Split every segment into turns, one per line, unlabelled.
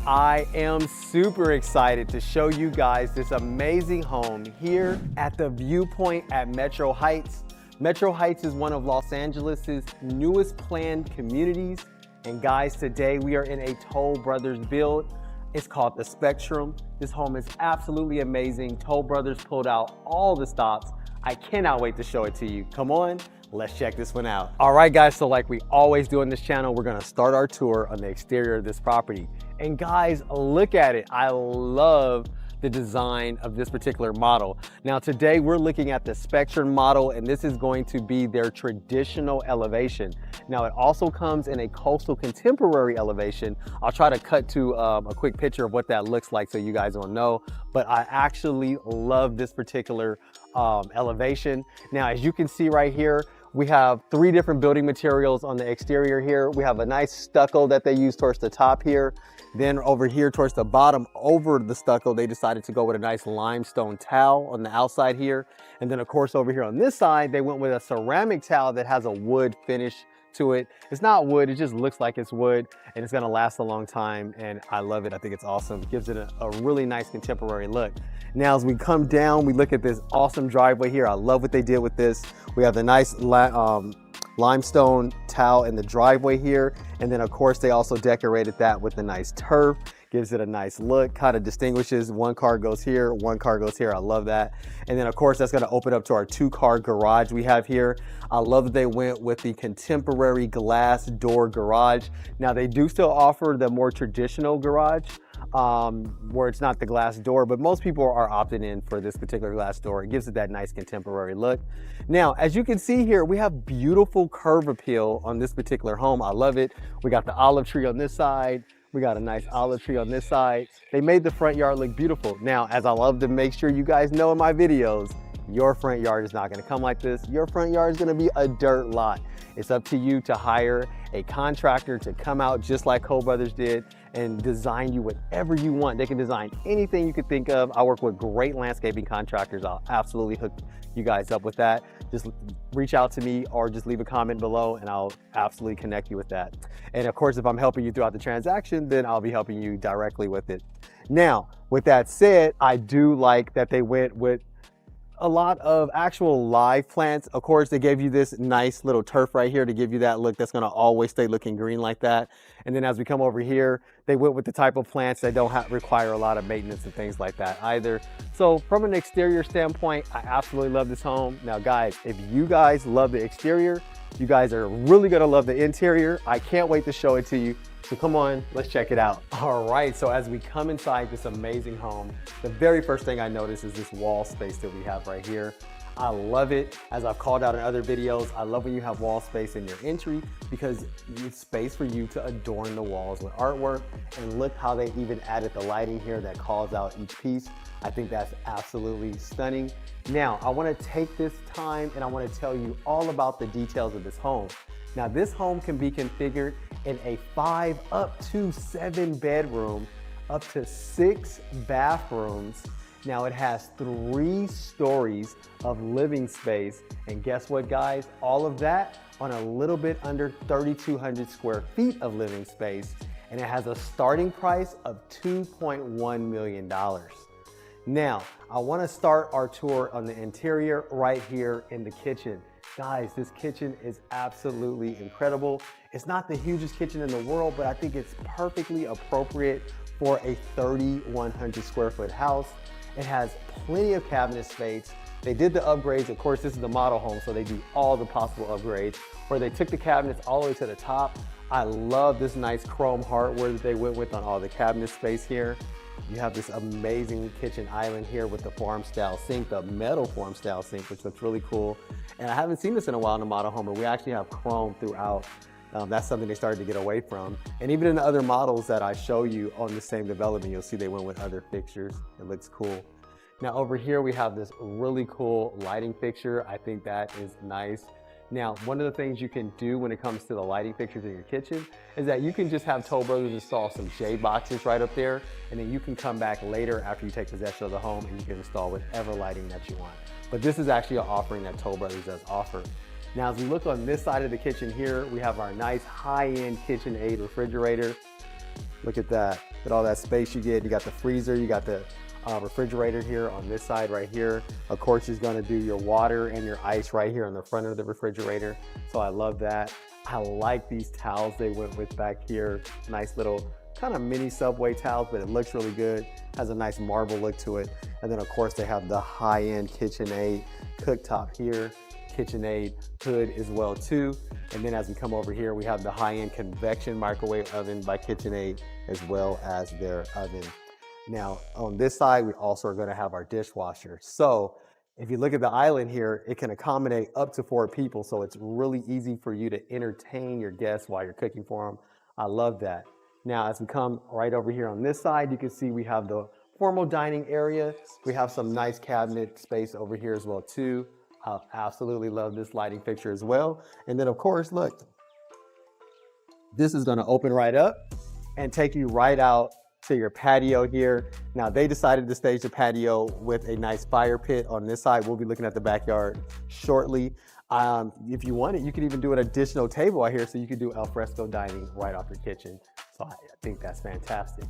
I am super excited to show you guys this amazing home here at the Viewpoint at Metro Heights. Metro Heights is one of Los Angeles's newest planned communities. And guys, today we are in a Toll Brothers build. It's called the Spectrum. This home is absolutely amazing. Toll Brothers pulled out all the stops. I cannot wait to show it to you. Come on, let's check this one out. All right, guys, so like we always do on this channel, we're gonna start our tour on the exterior of this property. And guys, look at it. I love the design of this particular model. Now today we're looking at the Spectrum model, and this is going to be their traditional elevation. Now it also comes in a coastal contemporary elevation. I'll try to cut to a quick picture of what that looks like so you guys will know, but I actually love this particular elevation. Now, as you can see right here, we have 3 different building materials on the exterior here. We have a nice stucco that they use towards the top here. Then over here towards the bottom, over the stucco, they decided to go with a nice limestone tile on the outside here. And then of course over here on this side, they went with a ceramic tile that has a wood finish to it. It's not wood, it just looks like it's wood, and it's gonna last a long time, and I love it. I think it's awesome. It gives it a really nice contemporary look. Now as we come down, we look at this awesome driveway here. I love what they did with this. We have the nice limestone tile in the driveway here, and then of course they also decorated that with a nice turf. Gives it a nice look, kind of distinguishes one car goes here, one car goes here. I love that. And then of course that's going to open up to our 2-car garage we have here. I love that they went with the contemporary glass door garage. Now they do still offer the more traditional garage where it's not the glass door, but most people are opting in for this particular glass door. It gives it that nice contemporary look. Now, as you can see here, we have beautiful curb appeal on this particular home. I love it. We got the olive tree on this side. We got a nice olive tree on this side. They made the front yard look beautiful. Now, as I love to make sure you guys know in my videos, your front yard is not gonna come like this. Your front yard is gonna be a dirt lot. It's up to you to hire a contractor to come out just like Toll Brothers did and design you whatever you want. They can design anything you could think of. I work with great landscaping contractors. I'll absolutely hook you guys up with that. Just reach out to me or just leave a comment below and I'll absolutely connect you with that. And of course, if I'm helping you throughout the transaction, then I'll be helping you directly with it. Now, with that said, I do like that they went with a lot of actual live plants. Of course, they gave you this nice little turf right here to give you that look that's gonna always stay looking green like that. And then as we come over here, they went with the type of plants that don't require a lot of maintenance and things like that either. So from an exterior standpoint, I absolutely love this home. Now guys, if you guys love the exterior, you guys are really gonna love the interior. I can't wait to show it to you. So come on, let's check it out. All right, so as we come inside this amazing home, the very first thing I notice is this wall space that we have right here. I love it. As I've called out in other videos, I love when you have wall space in your entry because it's space for you to adorn the walls with artwork. And look how they even added the lighting here that calls out each piece. I think that's absolutely stunning. Now, I wanna take this time and I wanna tell you all about the details of this home. Now, this home can be configured in a 5 up to 7 bedroom, up to 6 bathrooms. Now it has 3 stories of living space. And guess what, guys? All of that on a little bit under 3,200 square feet of living space. And it has a starting price of $2.1 million. Now, I wanna start our tour on the interior right here in the kitchen. Guys, this kitchen is absolutely incredible. It's not the hugest kitchen in the world, but I think it's perfectly appropriate for a 3,100 square foot house. It has plenty of cabinet space. They did the upgrades. Of course, this is the model home, so they do all the possible upgrades, where they took the cabinets all the way to the top. I love this nice chrome hardware that they went with on all the cabinet space here. You have this amazing kitchen island here with the farm style sink, the metal farm style sink, which looks really cool. And I haven't seen this in a while in a model home, but we actually have chrome throughout. That's something they started to get away from. And even in the other models that I show you on the same development, you'll see they went with other fixtures. It looks cool. Now over here, we have this really cool lighting fixture. I think that is nice. Now, one of the things you can do when it comes to the lighting fixtures in your kitchen is that you can just have Toll Brothers install some J boxes right up there, and then you can come back later after you take possession of the home and you can install whatever lighting that you want. But this is actually an offering that Toll Brothers does offer. Now, as we look on this side of the kitchen here, we have our nice high-end KitchenAid refrigerator. Look at that. Look at all that space you get. You got the freezer, you got the refrigerator here on this side right here. Of course, you're gonna do your water and your ice right here on the front of the refrigerator. So I love that. I like these towels they went with back here. Nice little kind of mini Subway towels, but it looks really good. Has a nice marble look to it. And then of course they have the high-end KitchenAid cooktop here, KitchenAid hood as well too. And then as we come over here, we have the high-end convection microwave oven by KitchenAid as well as their oven. Now on this side, we also are gonna have our dishwasher. So if you look at the island here, it can accommodate up to 4 people. So it's really easy for you to entertain your guests while you're cooking for them. I love that. Now, as we come right over here on this side, you can see we have the formal dining area. We have some nice cabinet space over here as well too. I absolutely love this lighting fixture as well. And then of course, look, this is gonna open right up and take you right out to your patio here. Now they decided to stage the patio with a nice fire pit on this side. We'll be looking at the backyard shortly. If you want it, you could even do an additional table out here so you could do al fresco dining right off your kitchen. So I think that's fantastic.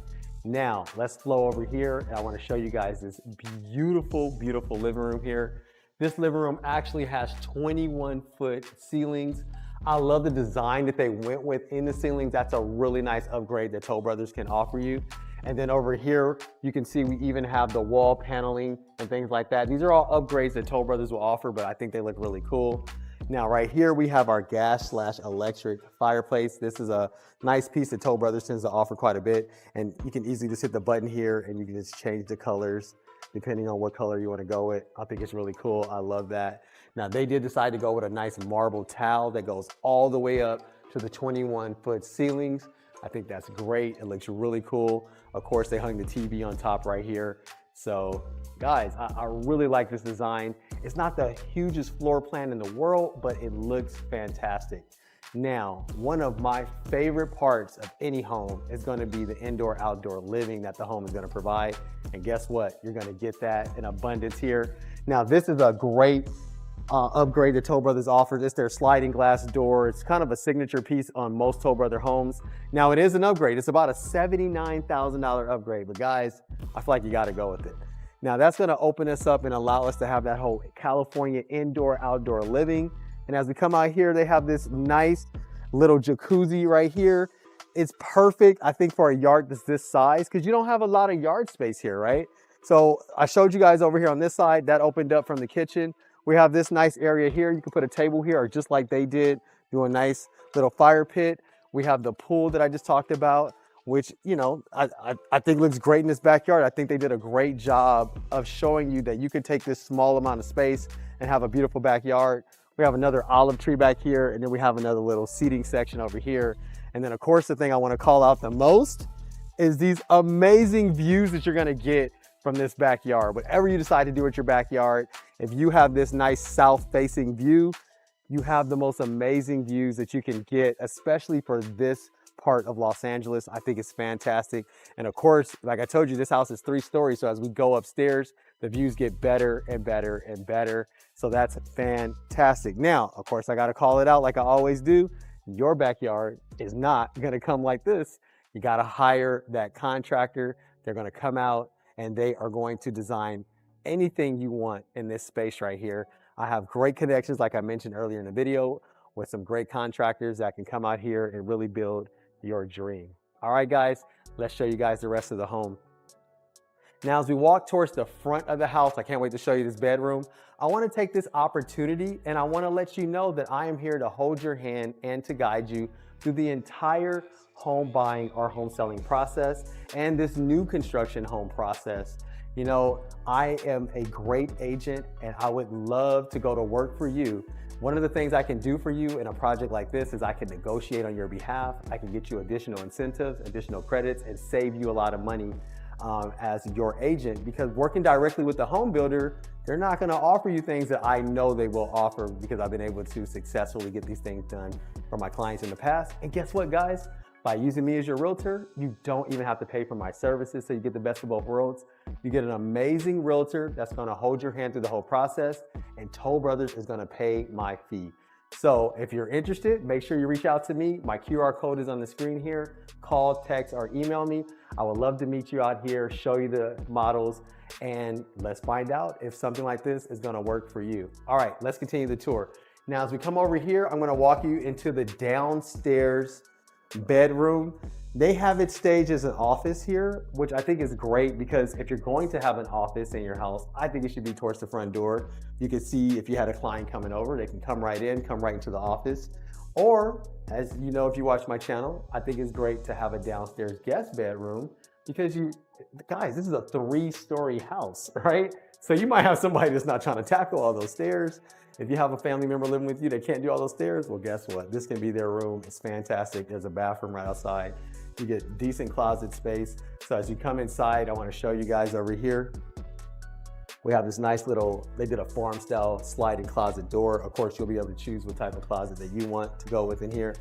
Now let's flow over here and I want to show you guys this beautiful, beautiful living room here. This living room actually has 21-foot ceilings. I love the design that they went with in the ceilings. That's a really nice upgrade that Toll Brothers can offer you. And then over here, you can see we even have the wall paneling and things like that. These are all upgrades that Toll Brothers will offer, but I think they look really cool. Now right here, we have our gas/electric fireplace. This is a nice piece that Toll Brothers tends to offer quite a bit. And you can easily just hit the button here and you can just change the colors depending on what color you want to go with. I think it's really cool. I love that. Now they did decide to go with a nice marble towel that goes all the way up to the 21-foot ceilings. I think that's great. It looks really cool. Of course, they hung the TV on top right here. So guys, I really like this design. It's not the hugest floor plan in the world, but it looks fantastic. Now, one of my favorite parts of any home is going to be the indoor-outdoor living that the home is going to provide. And guess what? You're going to get that in abundance here. Now, this is a great upgrade that Toll Brothers offers. It's their sliding glass door. It's kind of a signature piece on most Toll Brother homes. Now, it is an upgrade. It's about a $79,000 upgrade, but guys, I feel like you got to go with it. Now, that's going to open us up and allow us to have that whole California indoor-outdoor living. And as we come out here, they have this nice little jacuzzi right here. It's perfect, I think, for a yard that's this size because you don't have a lot of yard space here, right? So I showed you guys over here on this side, that opened up from the kitchen. We have this nice area here. You can put a table here or just like they did, do a nice little fire pit. We have the pool that I just talked about, which, you know, I think looks great in this backyard. I think they did a great job of showing you that you can take this small amount of space and have a beautiful backyard. We have another olive tree back here, and then we have another little seating section over here. And then of course, the thing I want to call out the most is these amazing views that you're going to get from this backyard. Whatever you decide to do at your backyard, if you have this nice south facing view, you have the most amazing views that you can get, especially for this part of Los Angeles. I think it's fantastic. And of course, like I told you, this house is 3 stories. So as we go upstairs, the views get better and better and better. So that's fantastic. Now, of course, I got to call it out like I always do. Your backyard is not going to come like this. You got to hire that contractor. They're going to come out and they are going to design anything you want in this space right here. I have great connections, like I mentioned earlier in the video, with some great contractors that can come out here and really build your dream. All right, guys, let's show you guys the rest of the home. Now, as we walk towards the front of the house, I can't wait to show you this bedroom. I want to take this opportunity and I want to let you know that I am here to hold your hand and to guide you through the entire home buying or home selling process and this new construction home process. You know, I am a great agent and I would love to go to work for you. One of the things I can do for you in a project like this is I can negotiate on your behalf. I can get you additional incentives, additional credits, and save you a lot of money as your agent, because working directly with the home builder, they're not going to offer you things that I know they will offer because I've been able to successfully get these things done for my clients in the past. And guess what, guys? By using me as your realtor, you don't even have to pay for my services, so you get the best of both worlds. You get an amazing realtor that's going to hold your hand through the whole process, and Toll Brothers is going to pay my fee. So if you're interested, make sure you reach out to me. My QR code is on the screen here. Call, text, or email me. I would love to meet you out here, show you the models, and let's find out if something like this is gonna work for you. All right, let's continue the tour. Now, as we come over here, I'm gonna walk you into the downstairs bedroom. They have it staged as an office here, which I think is great because if you're going to have an office in your house, I think it should be towards the front door. You can see if you had a client coming over, they can come right in, come right into the office. Or, as you know, if you watch my channel, I think it's great to have a downstairs guest bedroom because guys, this is a 3-story house, right? So you might have somebody that's not trying to tackle all those stairs. If you have a family member living with you that can't do all those stairs, well, guess what? This can be their room. It's fantastic. There's a bathroom right outside. You get decent closet space. So as you come inside, I want to show you guys over here. We have this nice little, they did a farm style sliding closet door. Of course, you'll be able to choose what type of closet that you want to go with in here.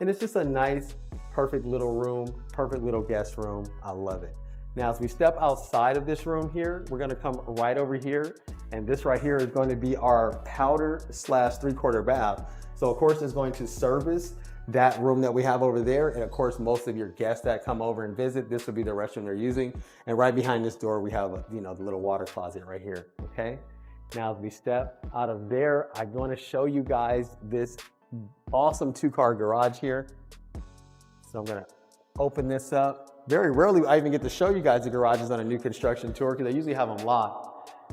And it's just a nice, perfect little room, perfect little guest room. I love it. Now, as we step outside of this room here, we're gonna come right over here. And this right here is going to be our powder / 3/4 bath. So of course, it's going to service that room that we have over there. And of course, most of your guests that come over and visit, this will be the restroom they're using. And right behind this door, we have the little water closet right here, okay? Now, as we step out of there, I'm gonna show you guys this awesome 2-car garage here. So I'm gonna open this up. Very rarely I even get to show you guys the garages on a new construction tour because they usually have them locked.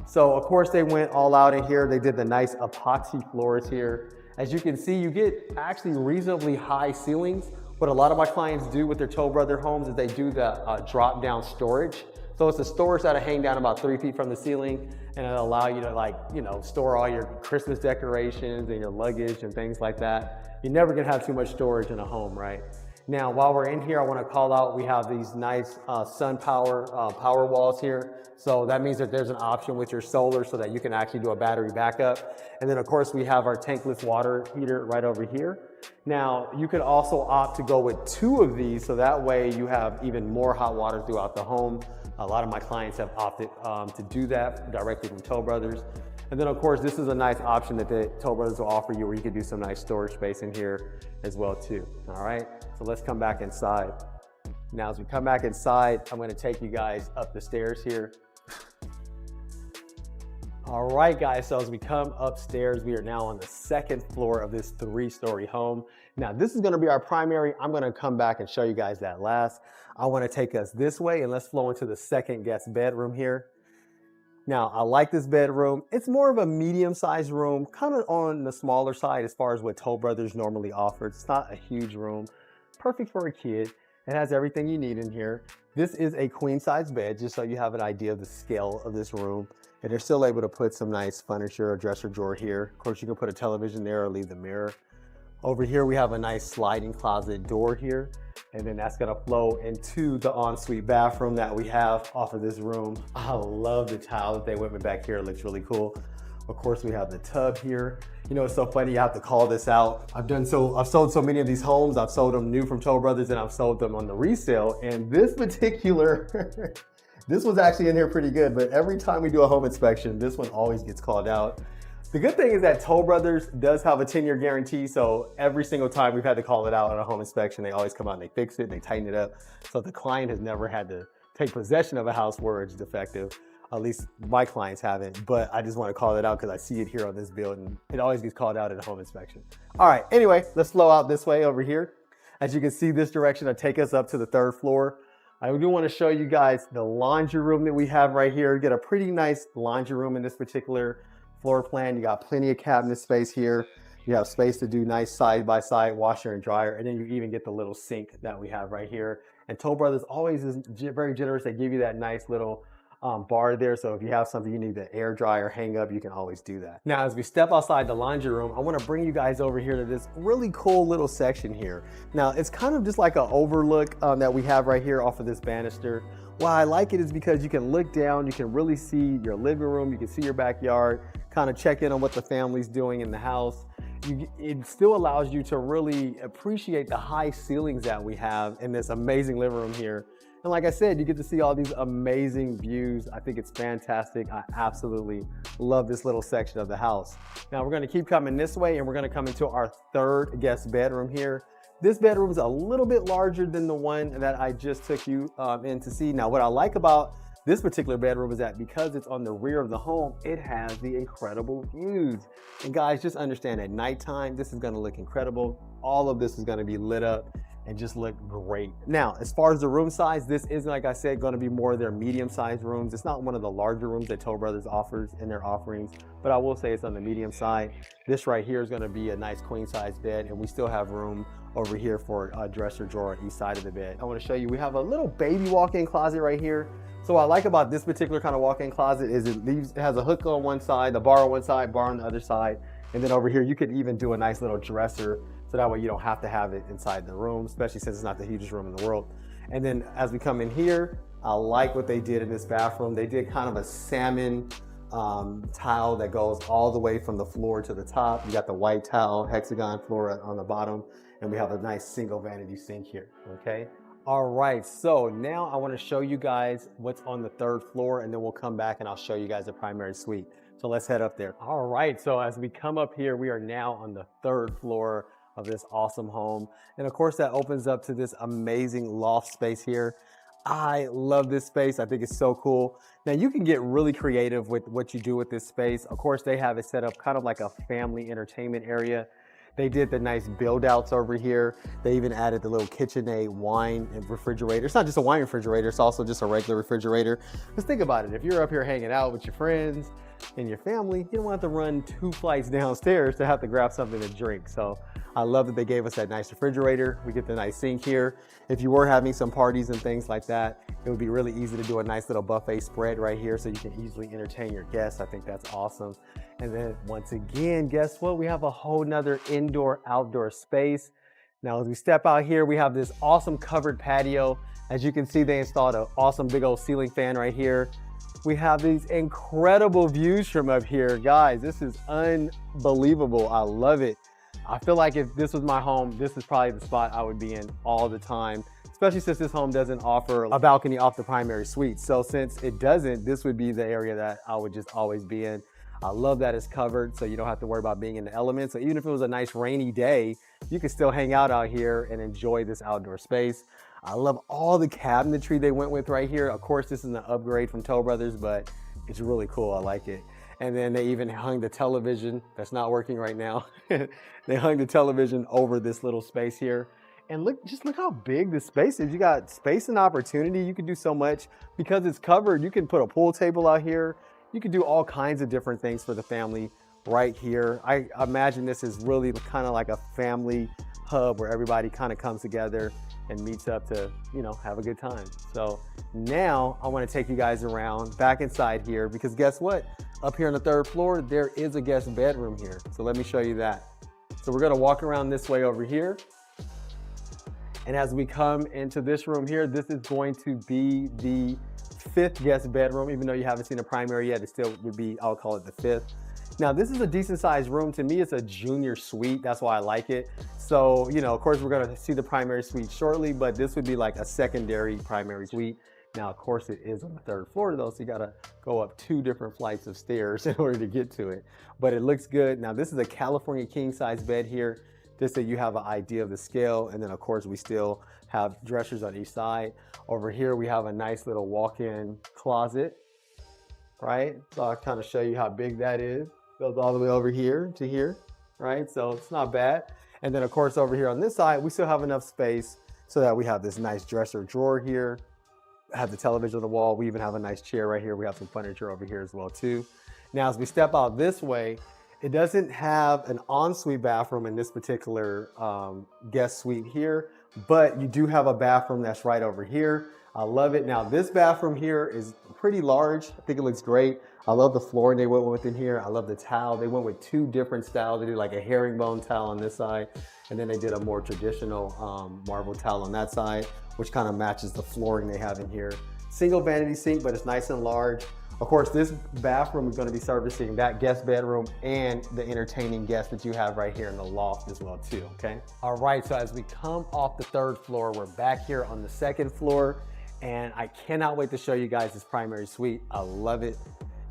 So of course they went all out in here. They did the nice epoxy floors here. As you can see, you get actually reasonably high ceilings. What a lot of my clients do with their Toll Brother homes is they do the drop down storage. So it's a storage that'll hang down about 3 feet from the ceiling and it'll allow you to store all your Christmas decorations and your luggage and things like that. You're never gonna have too much storage in a home, right? Now, while we're in here, I want to call out, we have these nice sun power power walls here. So that means that there's an option with your solar so that you can actually do a battery backup. And then of course we have our tankless water heater right over here. Now, you could also opt to go with 2 of these so that way you have even more hot water throughout the home. A lot of my clients have opted to do that directly from Toll Brothers. And then of course, this is a nice option that the Toll Brothers will offer you where you can do some nice storage space in here as well too, all right? So let's come back inside. Now, as we come back inside, I'm gonna take you guys up the stairs here. All right, guys, so as we come upstairs, we are now on the 2nd floor of this 3-story home. Now, this is gonna be our primary. I'm gonna come back and show you guys that last. I wanna take us this way and let's flow into the 2nd guest bedroom here. Now, I like this bedroom. It's more of a medium-sized room, kind of on the smaller side as far as what Toll Brothers normally offers. It's not a huge room, perfect for a kid. It has everything you need in here. This is a queen-size bed, just so you have an idea of the scale of this room. And they're still able to put some nice furniture, a dresser drawer here. Of course, you can put a television there or leave the mirror. Over here, we have a nice sliding closet door here. And then that's gonna flow into the ensuite bathroom that we have off of this room. I love the tile that they went with back here. It looks really cool. Of course, we have the tub here. You know, it's so funny, you have to call this out. I've sold so many of these homes. I've sold them new from Toll Brothers and I've sold them on the resale. And this particular, this was actually in here pretty good, but every time we do a home inspection, this one always gets called out. The good thing is that Toll Brothers does have a 10-year guarantee, so every single time we've had to call it out on a home inspection, they always come out and they fix it, they tighten it up. So the client has never had to take possession of a house where it's defective. At least my clients haven't, but I just want to call it out because I see it here on this building. It always gets called out at a home inspection. All right, anyway, let's flow out this way over here. As you can see, this direction will take us up to the 3rd floor. I do want to show you guys the laundry room that we have right here. You get a pretty nice laundry room in this particular floor plan. You got plenty of cabinet space here. You have space to do nice side-by-side washer and dryer. And then you even get the little sink that we have right here. And Toll Brothers always is very generous. They give you that nice little bar there. So if you have something you need to air dry or hang up, you can always do that. Now, as we step outside the laundry room, I want to bring you guys over here to this really cool little section here. Now, it's kind of just like an overlook that we have right here off of this banister. Why I like it is because you can look down, you can really see your living room, you can see your backyard, kind of check in on what the family's doing in the house. It still allows you to really appreciate the high ceilings that we have in this amazing living room here. And like I said, you get to see all these amazing views. I think it's fantastic. I absolutely love this little section of the house. Now we're gonna keep coming this way and we're gonna come into our third guest bedroom here. This bedroom is a little bit larger than the one that I just took you in to see. Now what I like about this particular bedroom is that because it's on the rear of the home, it has the incredible views. And guys, just understand at nighttime, this is gonna look incredible. All of this is gonna be lit up and just look great. Now, as far as the room size, this is, like I said, gonna be more of their medium-sized rooms. It's not one of the larger rooms that Toll Brothers offers in their offerings, but I will say it's on the medium side. This right here is gonna be a nice queen-size bed, and we still have room over here for a dresser drawer on each side of the bed. I wanna show you, we have a little baby walk-in closet right here. So what I like about this particular kind of walk-in closet is it has a hook on one side, the bar on one side, bar on the other side. And then over here, you could even do a nice little dresser so that way you don't have to have it inside the room, especially since it's not the hugest room in the world. And then as we come in here, I like what they did in this bathroom. They did kind of a salmon tile that goes all the way from the floor to the top. You got the white tile, hexagon floor on the bottom, and we have a nice single vanity sink here, okay? All right, so now I want to show you guys what's on the third floor, and then we'll come back and I'll show you guys the primary suite. So let's head up there. All right, so as we come up here, we are now on the third floor of this awesome home. And of course that opens up to this amazing loft space here. I love this space. I think it's so cool. Now you can get really creative with what you do with this space. Of course, they have it set up kind of like a family entertainment area. They did the nice build outs over here. They even added the little KitchenAid wine and refrigerator. It's not just a wine refrigerator, it's also just a regular refrigerator. Just think about it. If you're up here hanging out with your friends and your family, you don't want to run 2 flights downstairs to have to grab something to drink. So I love that they gave us that nice refrigerator. We get the nice sink here. If you were having some parties and things like that, it would be really easy to do a nice little buffet spread right here so you can easily entertain your guests. I think that's awesome. And then once again, guess what? We have a whole nother indoor-outdoor space. Now, as we step out here, we have this awesome covered patio. As you can see, they installed an awesome big old ceiling fan right here. We have these incredible views from up here. Guys, this is unbelievable. I love it. I feel like if this was my home, this is probably the spot I would be in all the time, especially since this home doesn't offer a balcony off the primary suite. So since it doesn't, this would be the area that I would just always be in. I love that it's covered, so you don't have to worry about being in the elements. So even if it was a nice rainy day, you can still hang out here and enjoy this outdoor space. I love all the cabinetry they went with right here. Of course, this is an upgrade from Toll Brothers, but it's really cool. I like it. And then they even hung the television that's not working right now. They hung the television over this little space here. And look, just look how big this space is. You got space and opportunity. You can do so much. Because it's covered, you can put a pool table out here. You can do all kinds of different things for the family right here. I imagine this is really kind of like a family hub where everybody kind of comes together and meets up to, you know, have a good time. So now I want to take you guys around back inside here, because guess what? Up here on the third floor, there is a guest bedroom here. So let me show you that. So we're going to walk around this way over here. And as we come into this room here, this is going to be the 5th guest bedroom. Even though you haven't seen a primary yet, it still would be, I'll call it the 5th. Now, this is a decent sized room. To me, it's a junior suite. That's why I like it. So, you know, of course, we're going to see the primary suite shortly, but this would be like a secondary primary suite. Now, of course, it is on the 3rd floor, though, so you got to go up 2 different flights of stairs in order to get to it. But it looks good. Now, this is a California king size bed here, just so you have an idea of the scale. And then, of course, we still have dressers on each side. Over here, we have a nice little walk-in closet, right? So I'll kind of show you how big that is. Goes all the way over here to here, right? So it's not bad. And then, of course, over here on this side, we still have enough space so that we have this nice dresser drawer here. Have the television on the wall. We even have a nice chair right here. We have some furniture over here as well, too. Now, as we step out this way, it doesn't have an ensuite bathroom in this particular guest suite here, but you do have a bathroom that's right over here. I love it. Now, this bathroom here is pretty large. I think it looks great. I love the flooring they went with in here. I love the towel. They went with 2 different styles. They did like a herringbone towel on this side, and then they did a more traditional marble towel on that side, which kind of matches the flooring they have in here. Single vanity sink, but it's nice and large. Of course, this bathroom is going to be servicing that guest bedroom and the entertaining guest that you have right here in the loft as well too, okay? All right, so as we come off the 3rd floor, we're back here on the 2nd floor. And I cannot wait to show you guys this primary suite. I love it.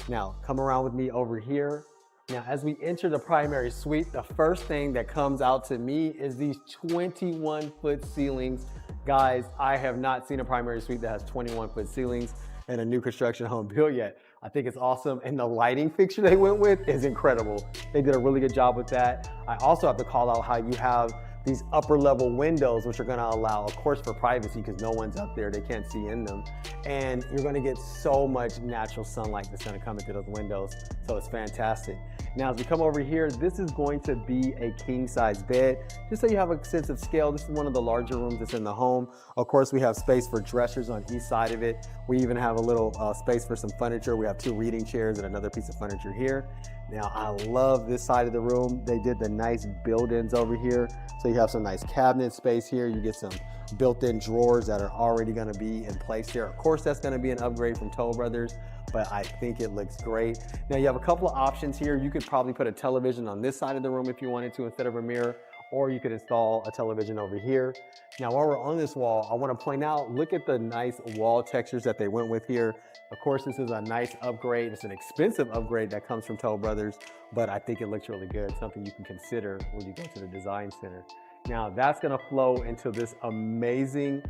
Now, come around with me over here. Now, as we enter the primary suite, the first thing that comes out to me is these 21-foot ceilings. Guys, I have not seen a primary suite that has 21-foot ceilings in a new construction home built yet. I think it's awesome, and the lighting fixture they went with is incredible. They did a really good job with that. I also have to call out how you have these upper level windows, which are gonna allow, of course, for privacy because no one's up there, they can't see in them. And you're gonna get so much natural sunlight that's gonna come into those windows, so it's fantastic. Now, as we come over here, this is going to be a king size bed. Just so you have a sense of scale, this is one of the larger rooms that's in the home. Of course, we have space for dressers on each side of it. We even have a little space for some furniture. We have 2 reading chairs and another piece of furniture here. Now, I love this side of the room. They did the nice build-ins over here. So you have some nice cabinet space here. You get some built-in drawers that are already gonna be in place here. Of course, that's gonna be an upgrade from Toll Brothers, but I think it looks great. Now, you have a couple of options here. You could probably put a television on this side of the room if you wanted to instead of a mirror, or you could install a television over here. Now, while we're on this wall, I wanna point out, look at the nice wall textures that they went with here. Of course, this is a nice upgrade. It's an expensive upgrade that comes from Toll Brothers, but I think it looks really good, something you can consider when you go to the design center. Now, that's gonna flow into this amazing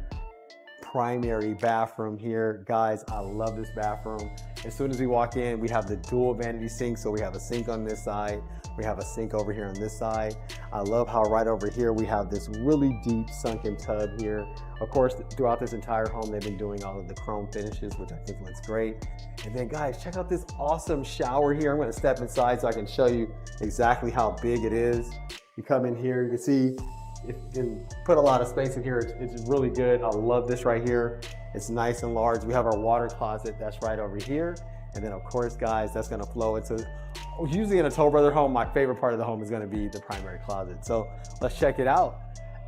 primary bathroom here. Guys, I love this bathroom. As soon as we walk in, we have the dual vanity sink. So we have a sink on this side. We have a sink over here on this side. I love how right over here, we have this really deep sunken tub here. Of course, throughout this entire home, they've been doing all of the chrome finishes, which I think looks great. And then guys, check out this awesome shower here. I'm gonna step inside so I can show you exactly how big it is. You come in here, you can see, it can put a lot of space in here. It's really good. I love this right here. It's nice and large. We have our water closet that's right over here. And then of course, guys, that's gonna flow into, usually in a Toll Brother home, my favorite part of the home is gonna be the primary closet. So let's check it out.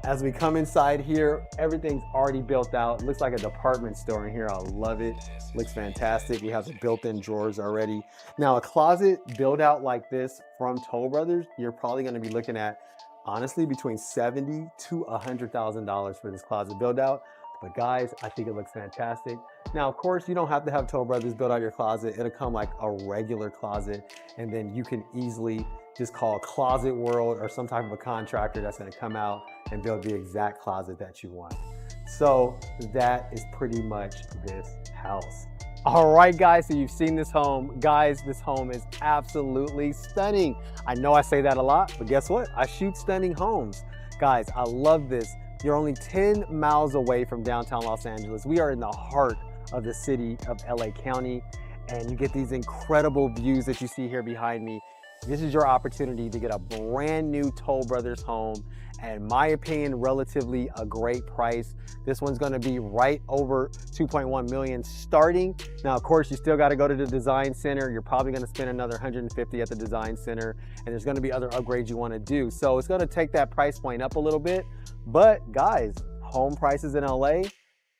As we come inside here, everything's already built out. It looks like a department store in here. I love it. Looks fantastic. We have the built-in drawers already. Now, a closet build out like this from Toll Brothers, you're probably gonna be looking at, honestly, between $70,000 to $100,000 for this closet build out. But guys, I think it looks fantastic. Now, of course, you don't have to have Toll Brothers build out your closet. It'll come like a regular closet, and then you can easily just call Closet World or some type of a contractor that's gonna come out and build the exact closet that you want. So that is pretty much this house. All right, guys, so you've seen this home. Guys, this home is absolutely stunning. I know I say that a lot, but guess what? I shoot stunning homes. Guys, I love this. You're only 10 miles away from downtown Los Angeles. We are in the heart of the city of LA County, and you get these incredible views that you see here behind me. This is your opportunity to get a brand new Toll Brothers home, and in my opinion, relatively a great price. This one's gonna be right over 2.1 million starting. Now, of course, you still gotta go to the design center. You're probably gonna spend another 150 at the design center, and there's gonna be other upgrades you wanna do. So it's gonna take that price point up a little bit. But guys, home prices in LA,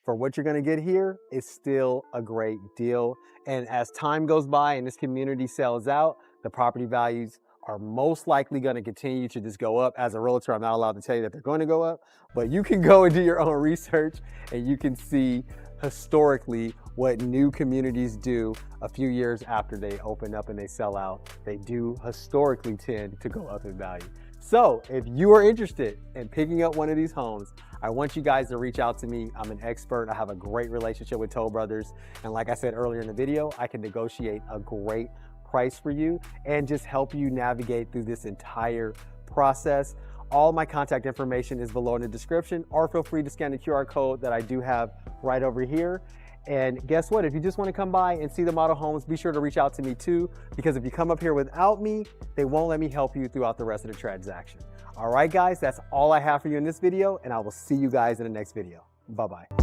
for what you're gonna get here, is still a great deal. And as time goes by and this community sells out, the property values are most likely going to continue to just go up. As a realtor, I'm not allowed to tell you that they're going to go up, but you can go and do your own research and you can see historically what new communities do a few years after they open up and they sell out. They do historically tend to go up in value. So if you are interested in picking up one of these homes, I want you guys to reach out to me. I'm an expert. I have a great relationship with Toll Brothers. And like I said earlier in the video, I can negotiate a great price for you and just help you navigate through this entire process. All my contact information is below in the description, or feel free to scan the QR code that I do have right over here. And guess what? If you just want to come by and see the model homes, be sure to reach out to me too, because if you come up here without me, they won't let me help you throughout the rest of the transaction. All right, guys, that's all I have for you in this video, and I will see you guys in the next video. Bye-bye.